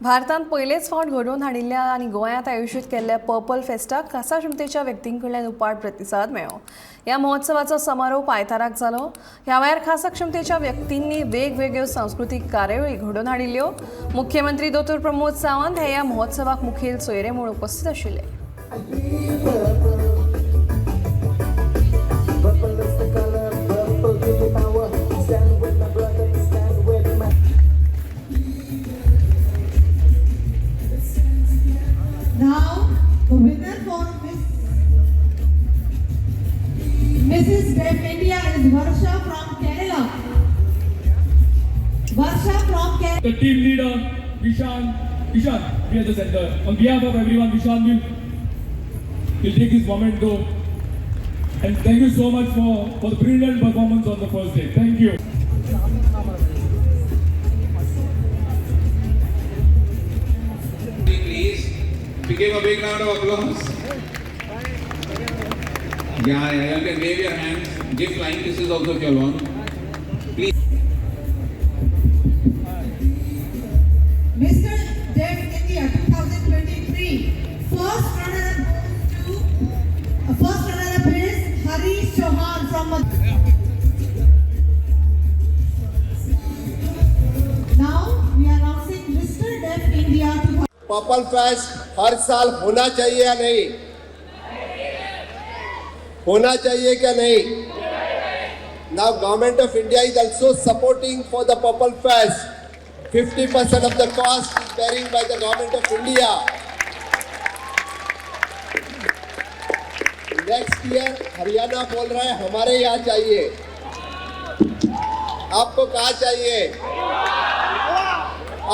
भारतांत पयलेच फावट घडोवन हाडिल्ल्या आनी गोंयांत आयोजीत केल्ल्या पर्पल फेस्टाक खासा क्षमतेच्या व्यक्तींकडल्यान उपाट प्रतिसाद मेळ्ळो। ह्या महोत्सवाचो समारोप आयताराक जालो। ह्या वेळार खासा क्षमतेच्या व्यक्तींनी वेगवेगळ्यो सांस्कृतीक कार्यावळी घडोवन हाडिल्ल्यो। मुख्यमंत्री दोतोर प्रमोद सावंत हे ह्या महोत्सवाक मुखेल सोयरे म्हूण उपस्थित आशिल्ले। Now, the winner for Mrs. Deaf India is Varsha from Kerala. Varsha from Kerala. The team leader, Vishan, be at the center. On behalf of everyone, Vishan will take his moment though. And thank you so much for the brilliant performance on the first day. Thank you. We give a big round of applause. Yeah, you can wave your hands. Give flying kisses also if you want. Please. Mr. Deaf India 2023. First runner-up is Harish Chauhan from Now we are announcing Mr. Deaf India 2023. Purple fest हर साल होना चाहिए या नहीं? होना चाहिए क्या नहीं? Now Government of India is also supporting for the Purple Fest. 50% of the cost is bearing by the Government of India. Next year Haryana बोल रहा है हमारे यहाँ चाहिए। आपको कहाँ चाहिए?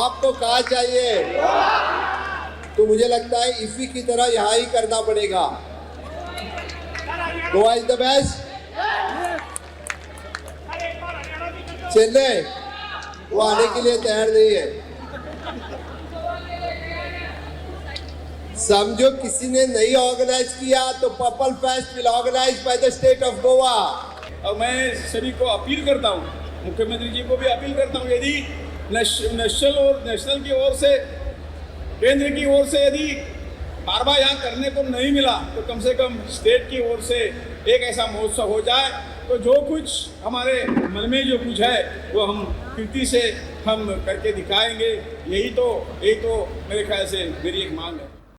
आपको कहाँ चाहिए? तो मुझे लगता है इसी की तरह यहाँ ही करना पड़ेगा। Goa is the best. Chennai वो आने के लिए तैयार नहीं है। समझो किसी ने नहीं ऑर्गेनाइज किया तो purple fest will organise by the state of Goa. और मैं सभी को अपील करता हूँ, मुख्यमंत्री जी को भी अपील करता हूँ, यदि नेशनल की ओर से, केंद्र की ओर से यदि बार बार यहाँ करने को नहीं मिला तो कम से कम स्टेट की ओर से एक ऐसा महोत्सव हो जाए तो जो कुछ हमारे मन में जो कुछ है वो हम कृति से हम करके दिखाएंगे। यही तो मेरे ख्याल से मेरी एक मांग है।